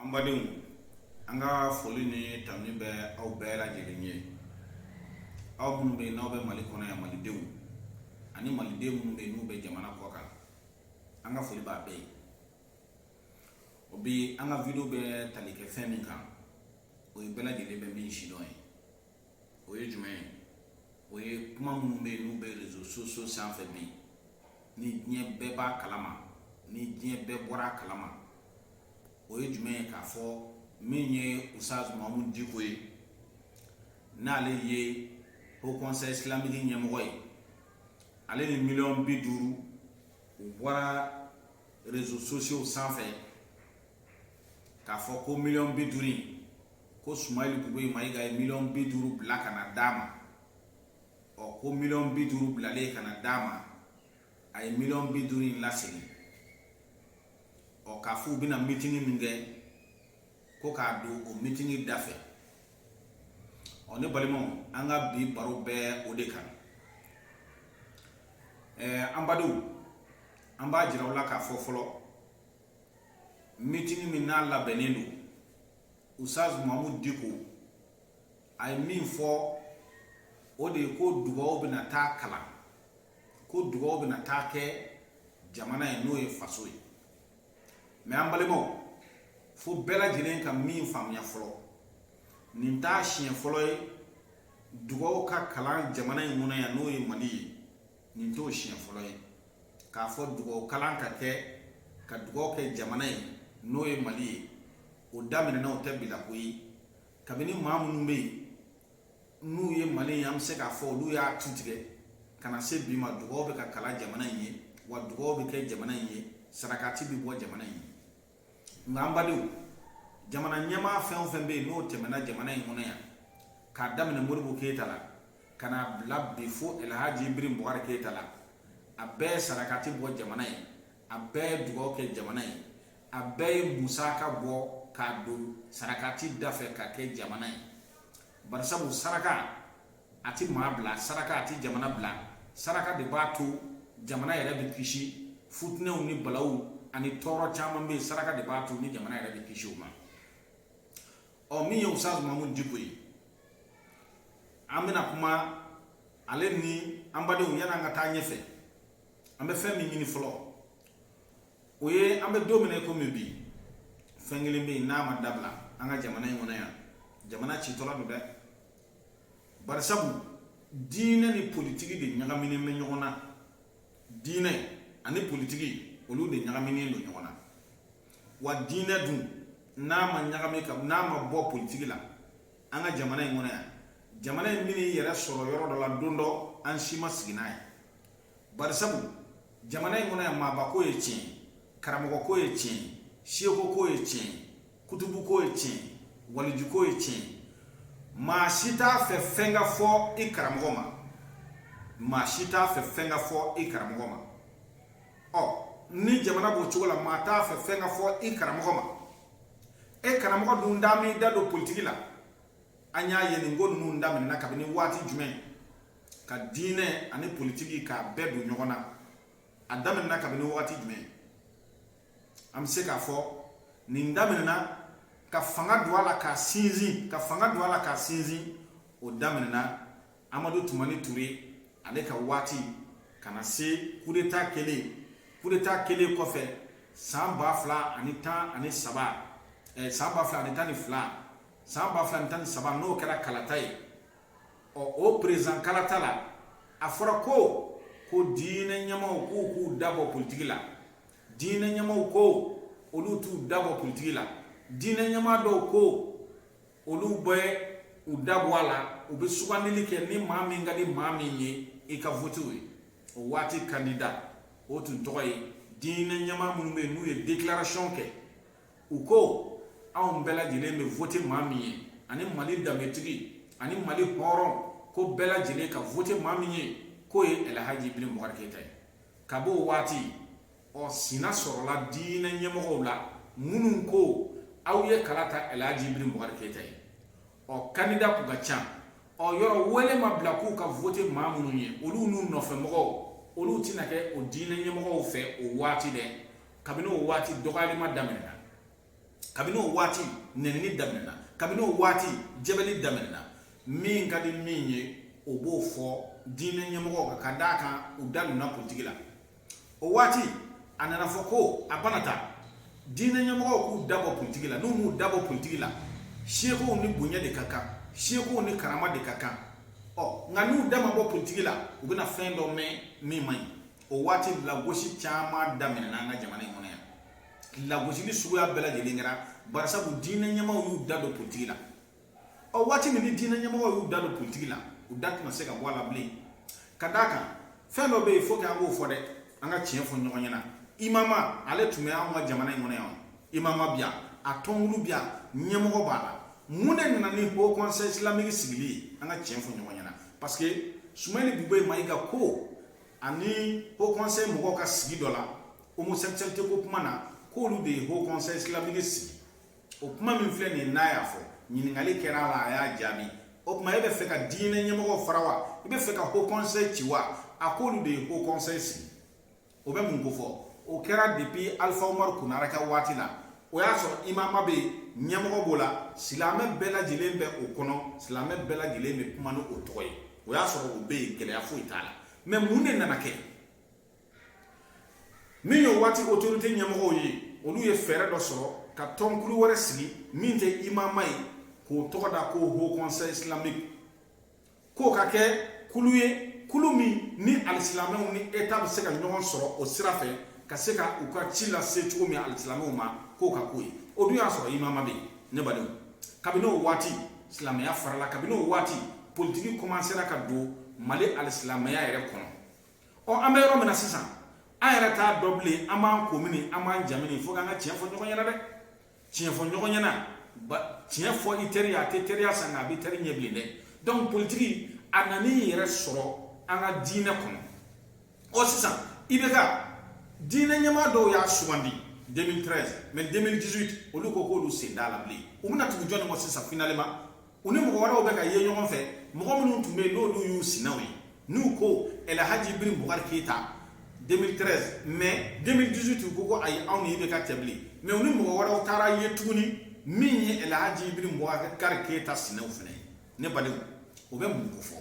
Ambadin anga foli ni tamni be aw be la jelenye aw mun be na be mali kono ya mali dewu ani mali dewu mun be nu be jamana ko kan anga foli ba be obi anga video be talike femi kan o be la jele be min shidon o ye jumen o ye kuma mun be nu be réseaux sociaux sans fait bi ni nye be ba kalama ni nye be bora kalama o ye jumen ka fo min ye Oustaz Mahamoud Dicko ye n'ale ye Haut Conseil Islamique ɲɛmɔgɔ ye ale ni million 50 u bɔra réseaux sociaux sanfɛ k'a fɔ ko million 50 ko Soumaïla Kuboyi Mayiga ye million 50 bila ka na d'a ma ko million 50 bilalen ka na d'a ma a ye million 50 lasegin k'a fɔ u bɛna meeting min kɛ ko k'a do o meeting dafɛ ne balimaw an ka bi baro bɛɛ o de kan an badenw an b'a jira u la k'a fɔ fɔlɔ meeting min n'a labɛnnen don Oustaz Mahamoud Dicko a ye min fɔ o de ye ko dugawu bɛna taa kalan ko dugawu bɛna taa kɛ jamana ye n'o ye faso ye mais an balimaw fo bɛɛ lajɛlen ka min faamuya fɔlɔ nin t'a siɲɛ fɔlɔ ye dugawu ka kalan jamana in kɔnɔ yan n'o ye Mali ye nin t'o siɲɛ fɔlɔ ye k'a fɔ dugawu kalan ka kɛ ka dugawu kɛ jamana ye n'o ye Mali ye o daminɛna o tɛ bila ko ye kabini maa minnu bɛ yen n'u ye Mali ye an bɛ se k'a fɔ olu y'a tu tigɛ ka na se bi ma dugawu bɛ ka kalan jamana in ye wa dugawu bɛ kɛ jamana in ye sarakati bɛ bɔ jamana in ye nka an badenw jamana ɲɛmaa fɛn o fɛn bɛ yen n'o tɛmɛna jamana in kɔnɔ yan k'a daminɛ Modibo Keyita la ka n'a bila bi fo Elhaji Ibrahim Boubacar Keyita la a bɛɛ ye sarakati bɔ jamana ye a bɛɛ ye dugawu kɛ jamana ye a bɛɛ ye musaka bɔ k'a don sarakati dafɛ ka kɛ jamana ye barisabu saraka a ti maa bila saraka a ti jamana bila saraka de b'a to jamana yɛrɛ bɛ kisi futinɛw ni balawu ani tɔɔrɔ caman bɛ yen saraka de b'a to ni jamana yɛrɛ bɛ kisi o ma min ye Oustaz Mahamoud Dicko ye an bɛna kuma ale ni an badenw yanni an ka taa ɲɛfɛ an bɛ fɛn min ɲini fɔlɔ o ye an bɛ don min na komi bi fɛn kelen bɛ yen n'a ma dabila an ka jamana in kɔnɔ yan jamana citɔla don dɛ barisabu diinɛ ni politiki de ɲagaminen bɛ ɲɔgɔn na diinɛ ani politiki olu de ɲagaminen don ɲɔgɔn na wa diinɛ dun n'a ma ɲagami ka n'a ma bɔ politiki la an ka jamana in kɔnɔ yan jamana in bɛn'i yɛrɛ sɔrɔ yɔrɔ dɔ la don dɔ an si ma sigi n'a ye barisabu jamana in kɔnɔ yan maaba ko ye tiɲɛ karamɔgɔ ko ye tiɲɛ seko ko ye tiɲɛ kutubu ko ye tiɲɛ waliju ko ye tiɲɛ maa si t'a fɛ fɛn ka fɔ i karamɔgɔ ma maa si t'a fɛ fɛn ka fɔ i karamɔgɔ ma ni jamana b'o cogo la maa t'a fɛ fɛn ka fɔ i karamɔgɔ ma karamɔgɔ dun da min da don politiki la an y'a ye nin ko ninnu daminɛna kabini waati jumɛn ka diinɛ ani politiki k'a bɛɛ don ɲɔgɔn na a daminɛna kabini waati jumɛn an bɛ se k'a fɔ nin daminɛna ka fanga don a la k'a sinsin o daminɛna Amadu Tumani Ture ale ka waati ka na se coup d'état kɛlen kɔfɛ san 2013 san 2013 n'o kɛra kalata ye o président kalata la a fɔra ko diinɛ ɲɛmaaw k'u dabɔ politiki la diinɛ ɲɛmaaw ko olu t'u dabɔ politiki la diinɛ ɲɛmaa dɔw ko olu bɛ u dabɔ a la u bɛ sugandili kɛ ni maa min ka di maa min ye i ka votew ye o waati candidat o tun tɔgɔ ye diinɛ ɲɛmaa minnu bɛ yen n'u ye déclaration kɛ u ko anw bɛɛ lajɛlen bɛ vote maa min ye ani Mali danbetigi ani Mali hɔrɔn ko bɛɛ lajɛlen ka vote maa min ye k'o ye Elhaji Ibrahim Boubacar Keyita ye ka b'o waati sina sɔrɔla diinɛ ɲɛmɔgɔw la minnu ko aw ye kala ta Elhaji Ibrahim Boubacar Keyita ye candidat kun ka ca yɔrɔ wele ma bila k'u ka vote maa minnu ye olu n'u nɔfɛmɔgɔw olu tɛna kɛ o diinɛ ɲɛmɔgɔw fɛ o waati dɛ kabini o waati dɔgɔyali ma daminɛna kabini o waati nenini daminɛna kabini o waati jɛbɛli daminɛna min ka di min ye o b'o fɔ diinɛ ɲɛmɔgɔw ka d'a kan u da donna politiki la o waati a nana fɔ ko a bana ta diinɛ ɲɛmɔgɔw k'u dabɔ politiki la n'u m'u dabɔ politiki la sekow ni bonya de ka kan sekow ni karama de ka kan nka n'u da ma bɔ politiki la u bɛna fɛn dɔ mɛn min man ɲi o waati lagosi caman daminɛna an ka jamana in kɔnɔ yan lagosili suguya bɛɛ lajɛlen kɛra barisabu diinɛ ɲɛmɔgɔw y'u da don politiki la waati min ni diinɛ ɲɛmɔgɔw y'u da don politiki la u da tɛna se ka bɔ a la bilen ka d'a kan fɛn dɔ bɛ yen fo k'an k'o fɔ dɛ an ka tiɲɛ fɔ ɲɔgɔn ɲɛna imama ale tun bɛ anw ka jamana in kɔnɔ yan imama bi yan a tɔnwulu bi yan ɲɛmɔgɔ b'a la mun de nana ni haut conseil islamique sigili ye an ka tiɲɛ fɔ ɲɔgɔn ɲɛna parce que Soumaïla Boubèye Maïga ko ani haut conseil mɔgɔw ka sigi dɔ la homosexualité ko kuma na k'olu de ye haut conseil islamique sigi o kuma min filɛ nin ye n'a y'a fɔ ɲininkali kɛra a la a y'a jaabi o kuma e bɛ fɛ ka diinɛ ɲɛmɔgɔw fara wa i bɛ fɛ ka haut conseil ci wa a k'olu de ye haut conseil sigi o bɛ mun ko fɔ o kɛra depuis Alpha Umaru Kunare ka waati la o y'a sɔrɔ imama bɛ yen ɲɛmɔgɔ b'o la silamɛ bɛɛ lajɛlen bɛ o kɔnɔ silamɛ bɛɛ lajɛlen bɛ kuma ni o tɔgɔ ye o y'a sɔrɔ o bɛ yen gɛlɛya foyi t'a la mais mun de nana kɛ min ye waati autorité ɲɛmɔgɔw ye olu ye fɛɛrɛ dɔ sɔrɔ ka tɔnkulu wɛrɛ sigi min tɛ imama ye k'o tɔgɔ da ko haut conseil islamique k'o ka kɛ kulu ye kulu min ni alisilamɛw ni état bɛ se ka ɲɔgɔn sɔrɔ o sira fɛ ka se ka u ka ci lase cogo min alisilamɛw ma k'o ka k'o ye o dun y'a sɔrɔ imama bɛ yen ne badenw kabini o waati silamɛya farala kabini o waati politiki commencera ka don Mali alisilamɛya yɛrɛ kɔnɔ an bɛ yɔrɔ min na sisan an yɛrɛ t'a dɔn bilen an b'an komini an b'an jamini fo k'an ka tiɲɛ fɔ ɲɔgɔn ɲɛna dɛ tiɲɛ fɔ ɲɔgɔn ɲɛna tiɲɛ fɔ i teri a tɛ teriya san nka a bɛ teri ɲɛ bilen dɛ donc politiki a nan'i yɛrɛ sɔrɔ an ka diinɛ kɔnɔ sisan i bɛ ka diinɛ ɲɛmaa dɔw y'a sugandi 2013 mais 2018 olu ko k'olu sen t'a la bilen u bɛna tugu jɔnni kɔ sisan finalement u ni mɔgɔ wɛrɛw bɛ ka ye ɲɔgɔn fɛ mɔgɔ minnu tun bɛ yen n'olu y'u sinaw ye n'u ko El Hadji Ibrahim Boubacar Keïta 2013 mais 2018 u ko ko ayi anw ni i bɛ ka tɛ bilen mais u ni mɔgɔ wɛrɛw taara ye tuguni min ye El Hadji Ibrahim Boubacar Keïta sinaw fana ye ne badenw o bɛ mun ko fɔ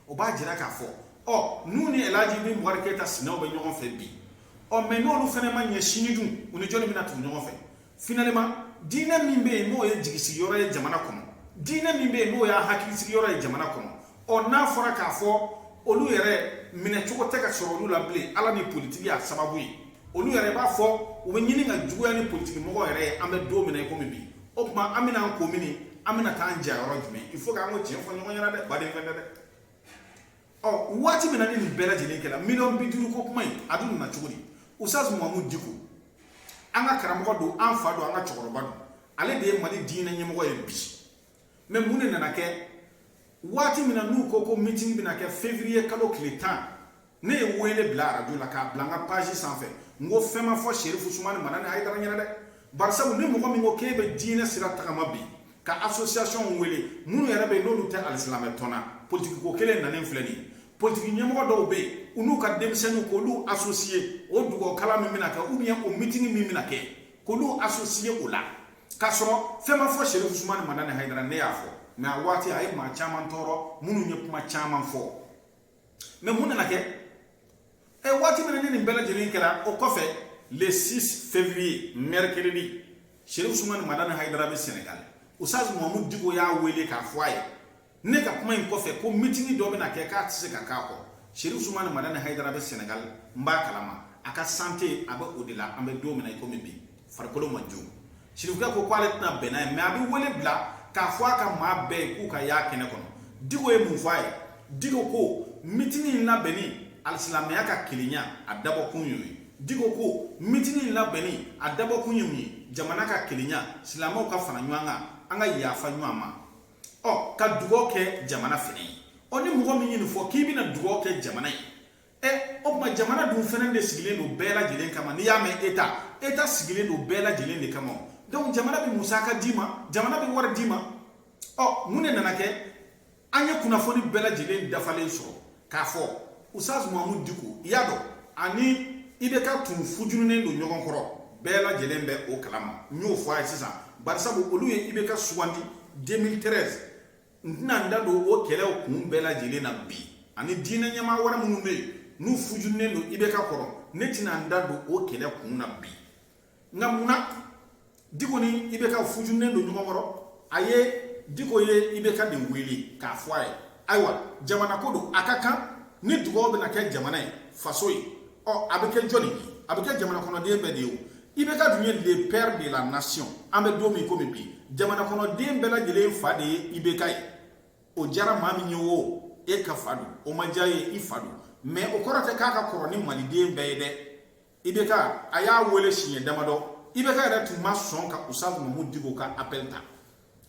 o b'a jira k'a fɔ n'u ni El Hadji Ibrahim Boubacar Keïta sinaw bɛ ɲɔgɔn fɛ bi mais n'olu fana ma ɲɛ sini dun u ni jɔnni bɛna tugu ɲɔgɔn fɛ finalement diinɛ min bɛ yen n'o ye jigisigiyɔrɔ ye jamana kɔnɔ diinɛ min bɛ yen n'o y'a hakilisigiyɔrɔ ye jamana kɔnɔ n'a fɔra k'a fɔ olu yɛrɛ minɛ cogo tɛ ka sɔrɔ olu la bilen ala ni politiki y'a sababu ye olu yɛrɛ b'a fɔ u bɛ ɲini ka juguya ni politiki mɔgɔ yɛrɛ ye an bɛ don min na i komi bi o tuma an bɛna an ko mini an bɛna taa an ja yɔrɔ jumɛn il faut k'an ko tiɲɛ fɔ ɲɔgɔn ɲɛna dɛ baden fɛn tɛ dɛ waati min na ni nin bɛɛ lajɛlen kɛra miliyɔn 50 ko kuma in a dun nana cogo di Ustaz Mahamudu Dicko an ka karamɔgɔ don an fa don an ka cɛkɔrɔba don ale de ye Mali diinɛ ɲɛmɔgɔ ye bi mais mun de nana kɛ waati min na n'u ko meeting bɛna kɛ février kalo tile 10 ne ye wele bila radio la k'a bila n ka page sanfɛ n ko fɛn ma fɔ Sherifu Sumani Madani Hayidara ɲɛna dɛ barisabu ni mɔgɔ min ko k'e bɛ diinɛ sira tagama bi ka association wele minnu yɛrɛ bɛ yen n'olu tɛ alisilamɛ tɔn na politiki ko kelen nanen filɛ nin ye politiki ɲɛmɔgɔ dɔw bɛ yen u n'u ka denmisɛnninw k'olu associer o dugawukala min bɛna kɛ ou bien o meeting min bɛna kɛ k'olu associer o la k'a sɔrɔ fɛn ma fɔ Sherifu Sumani Madani Hayidara ne y'a fɔ mais a waati a ye maa caman tɔɔrɔ minnu ye kuma caman fɔ mais mun nana kɛ waati min na ni nin bɛɛ lajɛlen kɛra o kɔfɛ le 6 février mercredi Sherifu Sumani Madani Hayidara bɛ Sénégal Ustaz Mahamudu Dicko y'a wele k'a fɔ a ye ne ka kuma in kɔfɛ ko meeting dɔ bɛna kɛ k'a tɛ se ka k'a kɔ Sherifu Sumani Madani Hayidara bɛ Sénégal n b'a kalama a ka santé a bɛ o de la an bɛ don min na i komi bi farikolo ma jo Sherifukɛ ko k'ale tɛna bɛn n'a ye mais a bɛ wele bila k'a fɔ a ka maa bɛɛ ye k'u ka y'a kɛnɛ kɔnɔ Dicko ye mun fɔ a ye Dicko ko meeting in labɛnni alisilamɛya ka kelenya a dabɔkun y'o ye Dicko ko meeting in labɛnni a dabɔkun ye mun ye jamana ka kelenya silamɛw ka fara ɲɔgɔn kan an ka yafa ɲɔgɔn ma ka dugawu kɛ jamana fɛnɛ ye ni mɔgɔ min ye nin fɔ k'i bɛna dugawu kɛ jamana ye o tuma jamana dun fɛnɛ de sigilen don bɛɛ lajɛlen kama n'i y'a mɛn état sigilen don bɛɛ lajɛlen de kama donc jamana bɛ musaka d'i ma jamana bɛ wari d'i ma mun de nana kɛ an ye kunnafoni bɛɛ lajɛlen dafalen sɔrɔ k'a fɔ Ustaz Mahamudu Dicko i y'a dɔn ani IBK tun fujurunen don ɲɔgɔn kɔrɔ bɛɛ lajɛlen bɛ o kalama n y'o fɔ a ye sisan barisabu olu ye IBK sugandi 2013 nanda do o kele o kun bela jele na bi ani dina nyama wara munu be nu fujunne no IBK koro netina nda do o kele kun na bi ngamuna diko ni IBK fujunne do nyomoro aye diko ye IBK de weli ka fwae aywa jamana kodo akaka ni dugo be na ke jamana faso yi o abeke joni abeke jamana kono de be de o IBK dunye le père de la nation ambe domi ko bi jamana kono de be la jele fa de IBK o jara mami nyowo e ka fadu o majaye ifadu mais o korate kaka koroni mali de be de IBK aya wole shinye damado IBK era tuma son ka usabu mamu digo ka appelta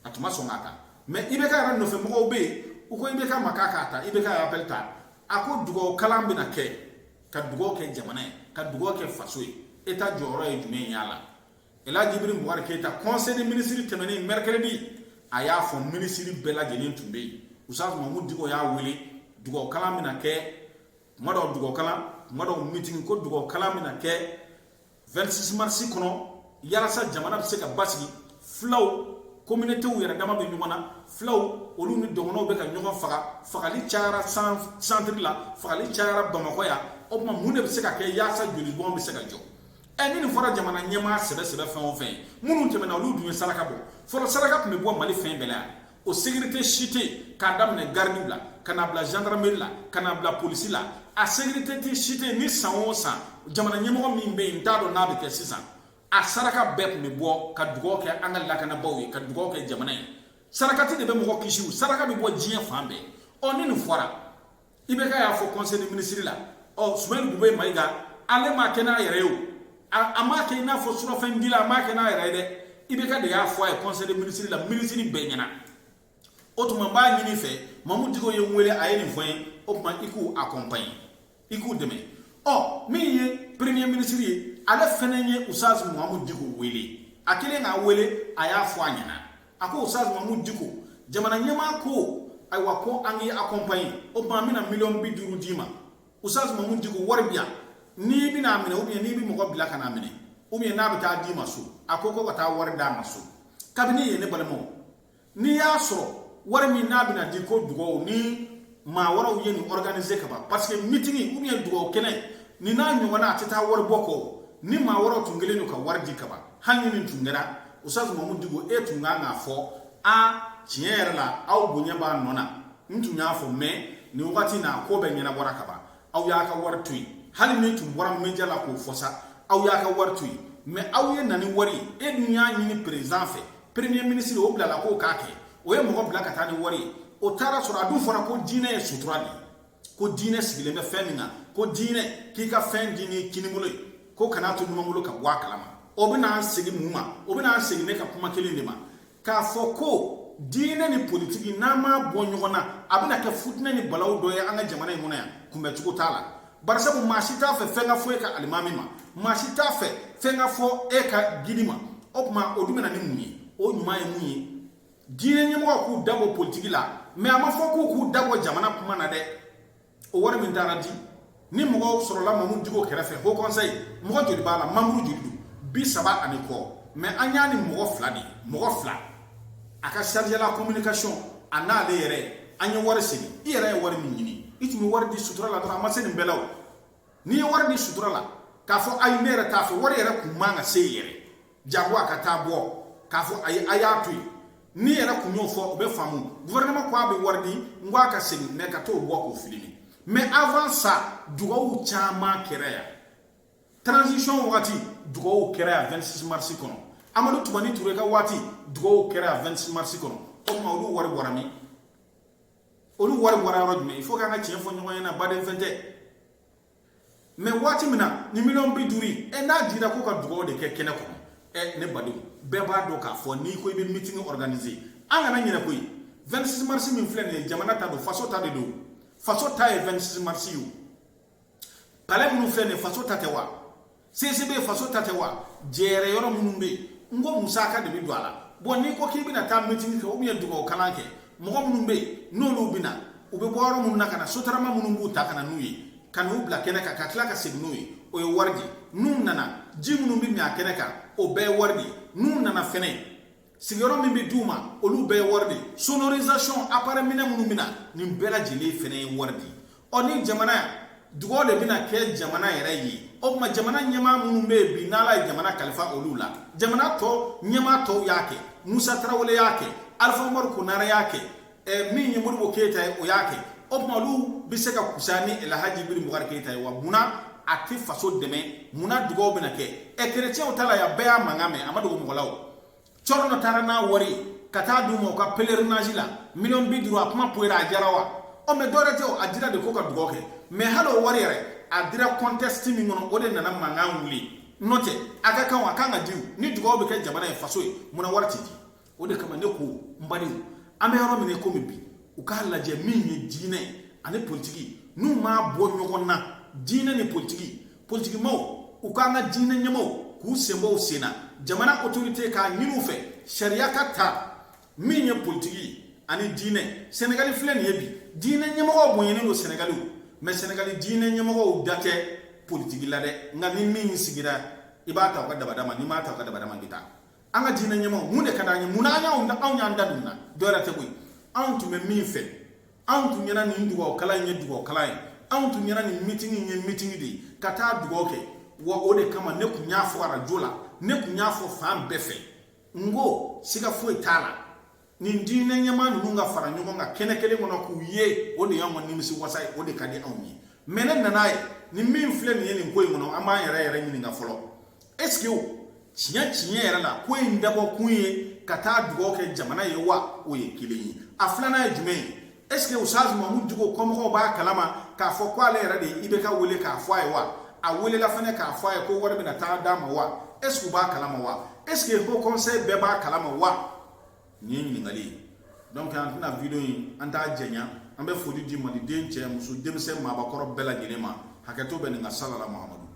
atuma son aka mais IBK era no fe mo be uko IBK makaka ata IBK ya appelta ako dugo kalambi na ke ka dugo ke jamana ka dugo ke fasoy eta joro e jume yala ela Jibril Boubacar Keita conseil des ministres temene mercredi aya fo ministre bela jelin tumbe usabu mamu digo ya wele dugo kalambi na ke mado dugo kala mado meeting ko dugo kalambi na ke 26 mars kono yala sa jamana be se ka basigi flow communauté ou yara dama be nyona flow olu ni dogono be ka nyoma fagali chara centre la fagali chara Bamako ya o ma munde be se ka ke yasa joli bon be se ka jo eni ni fora jamana nyema sebe fen o fen munu temena olu du salaka bo fora salaka me bo mali fen bela o sécurité chité kadam ne gardi bla kana bla gendarmerie la kana bla police la a sécurité ti chité ni sanwosa jamana nyema mi be ndado na be ke sisa a saraka bep me bo ka dugo ke angal la kana bawi ka dugo ke jamana saraka ti de be mo kishu saraka be bo jien fambe oni no fora IBK ya fo conseil des ministres la o Soumaïla Boubé Maïga ale ma kena yere o ama ke na fo suro fen dila ma kena yere de IBK de ya fo e conseil des ministres la ministre be nyana otuma ba nyini fe mamu digo ye nwele ayeni fo otuma iku accompagne iku deme o mi ye premier ministre ye ale fenenye Usaz Muhammad Diko wele akile na wele aya fo anyana ako Usaz Muhammad Diko jamana nyama ko ay wako angi accompagner o ma mina million bi duru dima Usaz Muhammad Diko warbia ni bi na mina obi ni bi mo ko bilaka na mina obi na bi ta dima so akoko ko ta warda maso kabini ye ne balemo ni ya so warmi na bi na diko dugo ni ma wara ye ni organiser ka ba parce que meeting obi dugo kene ni na nyona ateta war boko ni ma waro tungele no ka wardi kaba hanni ni tungera Usaz Muhammad Diko e tunga nga fo a tiere la au bunya ba nona ntunya fo me ni wakati na ko be nyina wara kaba au ya ka war tui hali ni tum wara meja la ko fosa au ya ka war tui me au ye nani wari e dunya ni president fe premier ministre o bla la ko kake o ye mo ko bla ka tani wari o tara sura du fona ko dine e sutrali ko dine sigile me feminga ko dine ki ka fen dine kinimule ko kana to numa mulo ka bwa kalama obina sigi muma obina sigi ne ka kuma kelinde ma ka foko dine ni politiki na ma bonyona abina ka futne ni balaw do ya anga jamana imuna ya kumbe chuko tala barasa bu mashita fe fenga fo ka alimami ma mashita fe fenga fo e ka gidima opma odumena ni munyi o nyuma e munyi dine nyemo ko dabo politiki la me ama foko ku dabo jamana kuma na de o wara min daradi ni mogo soro la mamu digo kerefe ho conseil mogo jodi bala mamuru jodi bi saba ani ko mais anya ni mogo fla aka charger la communication ana le yere anya wari sini yere wari min nyini itumi wari di sutura la dra maseni belaw ni wari di sutura la ka fo ay nere ta fo wari yere kuma nga se yere jagwa ka ta bo ka fo ay ayatu ni yere kunyo fo be famu gouvernement kwa be wari di ngwa ka sini ne ka to bo ko filimi mais avant ça dugawu chama kereya transition wati dugawu kereya 26 mars kono Amadou Toumani Touré ka wati dugawu kereya 26 mars kono o ma olu wari warami olu wari wararo mais il faut ka nga tien fo nyoya na baden fente mais wati mina ni million bi duri e na dira ko ka dugawu de ke kene kono e ne badu be ba do ka fo ni ko be meeting organiser anga na nyina koy 26 mars min flene jamana ta do faso ta de do faso taye 26 mars yu pale munu fene faso tatewa CCB faso tatewa jere yoro munu be ngo musaka de bidwala bonni ko kibi na tam meeting ko ubi dugo kalanke mo munu be no lu bina ube boro munu nakana sotarama munu bu takana nuyi kanu bla keneka ka klaka signuyi o wardi nun nana ji munu bi mi akeneka o be wardi nun nana fene sigiyɔrɔ min bɛ d'u ma olu bɛɛ ye wari de sonorisation appareil minɛ minnu bɛna nin bɛɛ lajɛlen fɛnɛ ye wari de ni jamana dugawu de bɛna kɛ jamana yɛrɛ ye o kuma jamana ɲɛmaa minnu bɛ yen bi n'Ala ye jamana kalifa olu la jamana tɔ ɲɛmaa tɔw y'a kɛ Musa Tarawele y'a kɛ Alpha Umaru Konare y'a kɛ min ye Modibo Keyita ye o y'a kɛ o kuma olu bɛ se ka kusa ni Elhaji Ibrim Bukari Keyita ye wa munna a tɛ faso dɛmɛ munna dugawu bɛna kɛ chrétienw ta la ya bɛɛ y'a mankan mɛn a ma dogo mɔgɔ la o cɔrɔ dɔ taara n'a wari ka taa d'u ma u ka pèlerinage la $50,000 a kuma poyera a jara wa mais dɔwɛrɛ tɛ o a dira de ko ka dugawu kɛ mais hali o wari yɛrɛ a dira contexte min kɔnɔ o de nana mankan wuli n'o tɛ a ka kan a kan ka di ni dugawu bɛ kɛ jamana ye faso ye munna wari tɛ di o de kama ne ko n badenw an bɛ yɔrɔ min na komi bi u k'a lajɛ min ye diinɛ ani politiki n'u m'a bɔ ɲɔgɔn na diinɛ ni politiki maaw u k'an ka diinɛ ɲɛmaaw k'u senbɔ u sen na jamana autorité k'a ɲini u fɛ sariya ka ta min ye politiki ani diinɛ Sénégal filɛ nin ye bi diinɛ ɲɛmɔgɔw bonyɛnen don Sénégal mais Sénégal diinɛ ɲɛmɔgɔw da tɛ politiki la dɛ nka ni min sigira i b'a ta u ka dabada ma n'i m'a ta u ka dabada ma i bɛ taa an ka diinɛ ɲɛmɔgɔw mun de ka d'an ye munna anw y'an da dun na dɔwɛrɛ tɛ koyi anw tun bɛ min fɛ anw tun ɲɛna nin dugawu kalan in ye dugawu kalan ye anw tun ɲɛna nin meeting in ye meeting de ye ka taa dugawu kɛ wa o de kama ne kun y'a fɔ radio la ne kun y'a fɔ fan bɛɛ fɛ n ko siga foyi t'a la nin diinɛ ɲɛmaa ninnu ka fara ɲɔgɔn kan kɛnɛ kelen kɔnɔ k'u ye o de y'anw ka nimisi wasa ye o de ka di anw ye mais ne nana ye ni min filɛ nin ye nin ko in kɔnɔ an b'an yɛrɛ ɲininka fɔlɔ est ce que tiɲɛ yɛrɛ la ko in dabɔ kun ye ka taa dugawu kɛ jamana ye wa o ye kelen ye a filanan ye jumɛn ye est ce que Ustaz Mahamudu Dicko kɔmɔgɔw b'a kalama k'a fɔ ko ale yɛrɛ de IBK wele k'a fɔ a ye wa a welela fana k'a fɔ a ye ko wari bɛna taa d'a ma wa est ce que u b'a kalama wa est ce que Haut Conseil bɛɛ b'a kalama wa nin ye ɲininkali ye donc an tɛna video in an t'a jɛnya an bɛ foli di maliden cɛ muso denmisɛn maabakɔrɔ bɛɛ lajɛlen ma hakɛto bɛ nin ka salala Muhamadu